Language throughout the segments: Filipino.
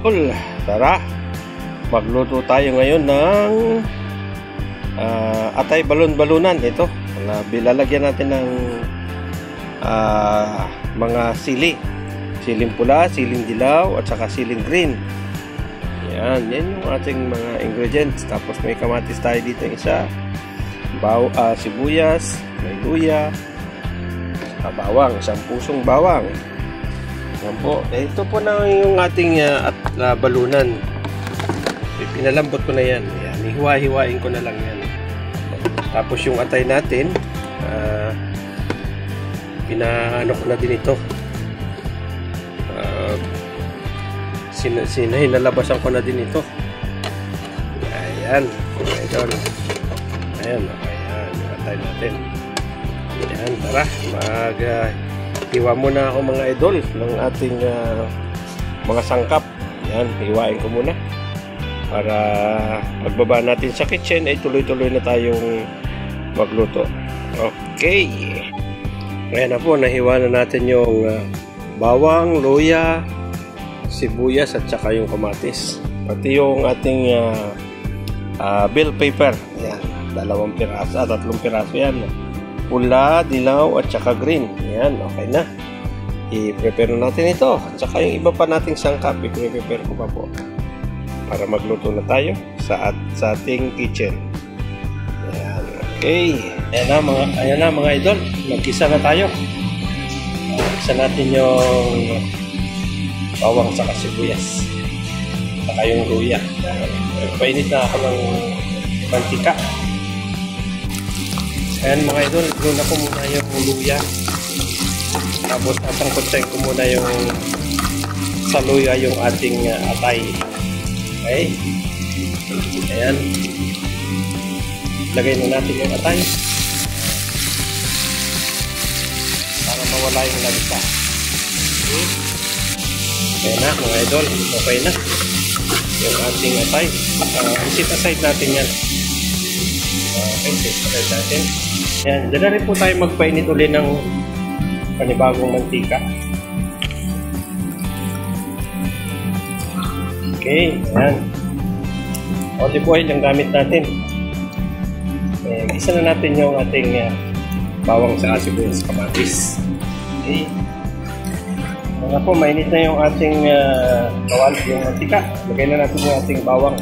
Tara, magluto tayo ngayon ng atay balon-balunan. Ito, bilalagyan natin ng mga siling pula, siling dilaw at saka siling green. Yan yung ating mga ingredients. Tapos may kamatis tayo dito isa, sibuyas, may luya, bawang, isang pusong bawang. Yan po. Ito po na yung ating balunan. Pinalambot ko na yan. Yan. Hiwa-hiwain ko na lang yan. Tapos yung atay natin, pinaano ko na din ito. Hinalabasan ko na din ito. Ayan. Ayan. Ayan. Ayan. Yung atay natin. Ayan. Tara. Hiwa muna ako mga idol ng ating mga sangkap. Yan, hiwain ko muna para magbaba natin sa kitchen ay tuloy-tuloy na tayong magluto. Okay. Ayan na po, nahiwa na natin yung bawang, luya, sibuyas at saka yung kamatis. Pati yung ating bell pepper. Ayan, 2 piraso, 3 piraso yan. Pula, dilaw at saka green. Ayan, okay na. I-prepare natin ito. At saka yung iba pa nating sangkap, i-prepare ko pa po para magluto na tayo sa ating kitchen. Ayan, okay. Ayan na mga idol. Mag-isa na tayo. Isa natin yung bawang saka sibuyas. Saka yung luya. Painit na ako ng mantika. Ayan mga idol, doon ako muna yung luya. Tapos sasangkutsain ko muna yung sa luya yung ating atay. Okay? Ayan. Lagay na natin yung atay para mawala yung lansa. Okay? Ayan na mga idol, okay na yung ating atay. Set aside natin yan. Okay, set aside natin. Ayan, dyan na rin po tayo magpainit ulit ng panibagong mantika. Okay, ayan. Olive oil ang gamit natin. Isa na natin yung ating bawang sa sibuyas kamatis. Okay. Mga po, mainit na yung ating bawal, yung mantika. Lagay na natin yung ating bawang.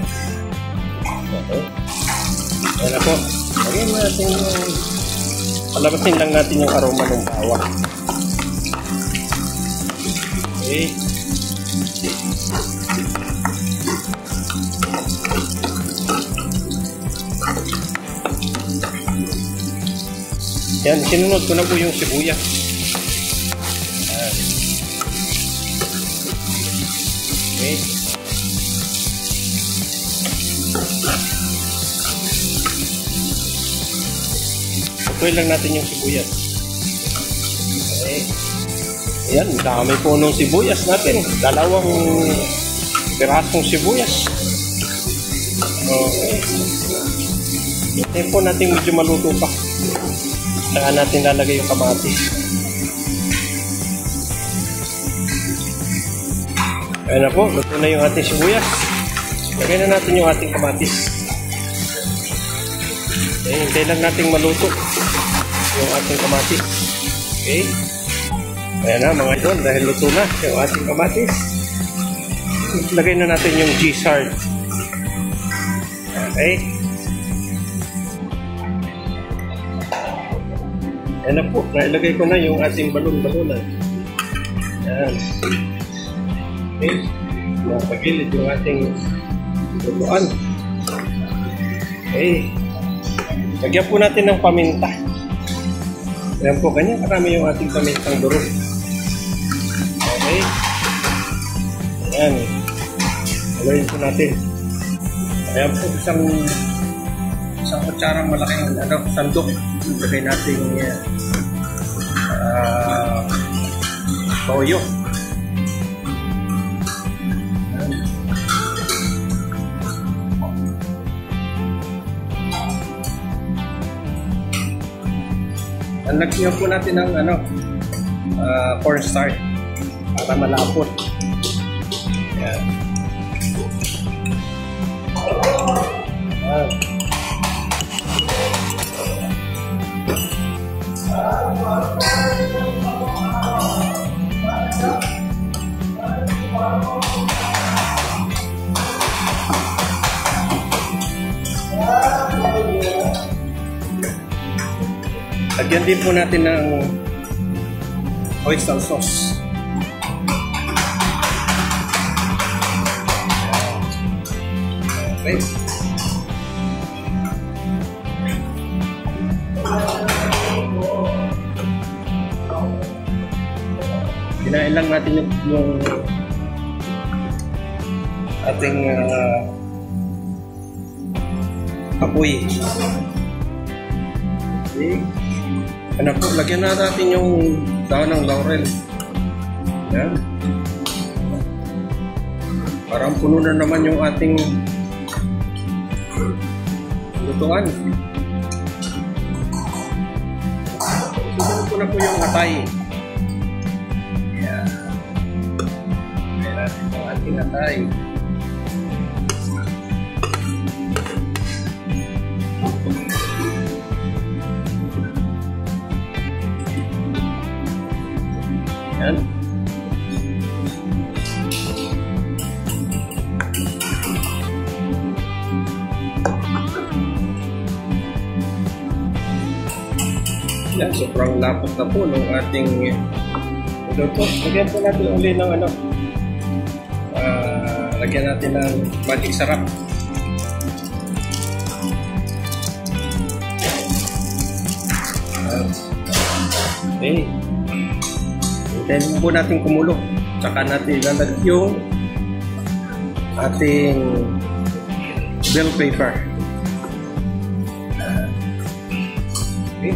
Okay. Ayan na po. Lagay na natin yung palabasin lang natin yung aroma ng bawang. Okay. Yan, sinunod ko na po yung sibuyas. Ayan. Okay. Tuloy lang natin yung sibuyas. Okay. Ayan, dami po nung sibuyas natin. 2 pirasong sibuyas. Okay. Hintayin po natin medyo maluto pa. Saka natin lalagay yung kamatis. Ayan na po, luto na yung ating sibuyas. Lagay na natin yung ating kamatis. Okay, hintayin lang natin maluto yung ating kamatis. Okay. Ayan na mga idol, dahil luto na yung ating kamatis. Lagay na natin yung G-sard. Okay. Ayan na po, nailagay ko na yung ating balon-balunan. Ayan. Okay. Napagilid yung ating lutuan. Okay. Lagyan po natin ng paminta. Ayan po, ganyan karami yung ating pamintang durog. Okay. Ayan. Lagyan po natin. Ayan po, isang kutsarang malaking sandok. Lagay natin toyo. Lagyan po natin ng cornstarch para malapot. Ayan. Lagyan din po natin ng oyster sauce. Okay. Kinain lang natin yung ating apoy. Okay. Ano po, lagyan na natin yung daon ng laurel. Yan. Parang puno na naman yung ating lutuan. Susunod ko na po yung atay. Yan. Lagyan natin yung ating atay. Yan. Yan, sobrang lapot na po ng ating luto. Lagyan po natin ulit ng ano. Lagyan natin ng magic sarap. Okay. Then po natin kumulo. Saka natin ilalagay yung ating bell pepper. Okay.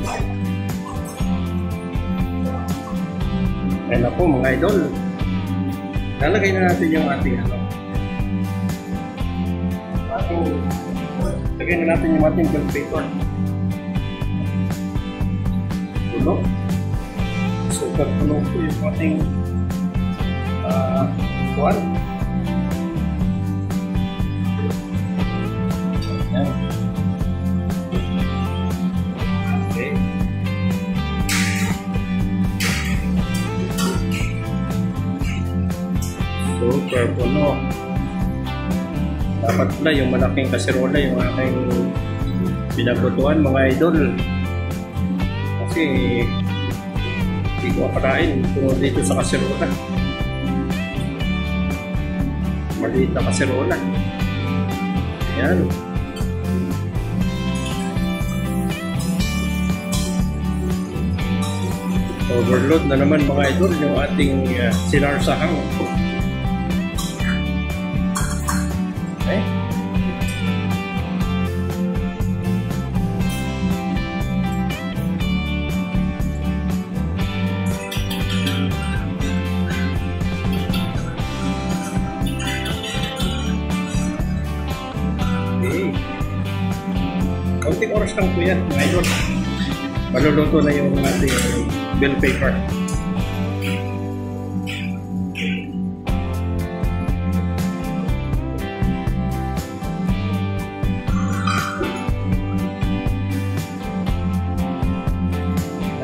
Ayan na po mga idol. Lalagay na natin yung ating ano. Lagay na natin yung ating bell pepper. Pulo. Super puno po yung ating kuwan. Ayan. Okay. Super puno. Dapat pala yung malaking kaserola yung aking pinaglutuan mga idol. Kasi hindi ko aparain puno dito sa kaserola. Maliit na kaserola. Ayan. Overload na naman mga idol yung ating sinarsahang. Okay. Kaunting oras lang po yan mga idol. Maluluto na yung ating bell pepper.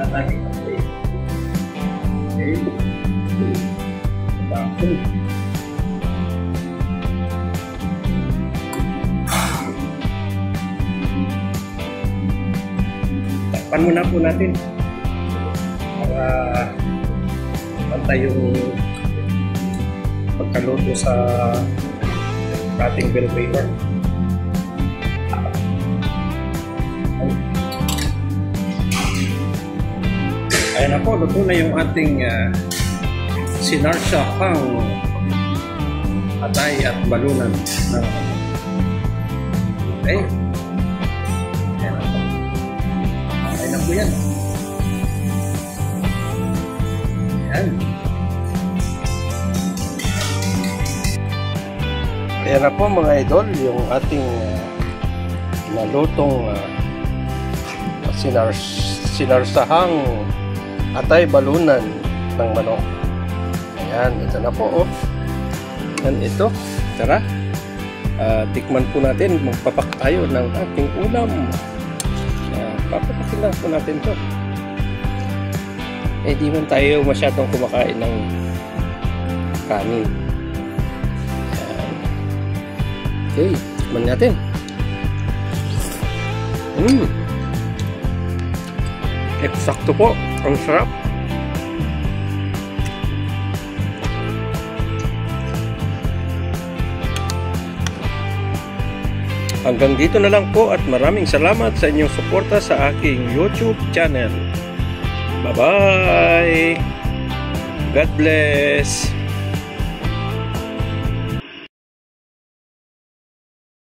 Lalagay ko po eh. Okay. Tapos takpan muna po natin para pantay yung pagkaluto sa ating bell pepper. Ayan na po, luto na yung ating sinarsahang atay at balunan. Okay. Ayan na po. Okay na po yan. Ayan. Ayan na po mga idol, yung ating nalutong sinarsahang atay balunan ng manok. Ayan, ito na po. Oh. Ayan, ito. Tara. Tikman po natin. Magpapak tayo ng ating ulam. Papapakin lang po natin to. Eh, di man tayo masyadong kumakain ng kanin. Ayan. Okay, tikman natin. Eksakto po. Ang sarap. Hanggang dito na lang po at maraming salamat sa inyong suporta sa aking YouTube channel. Bye-bye! God bless!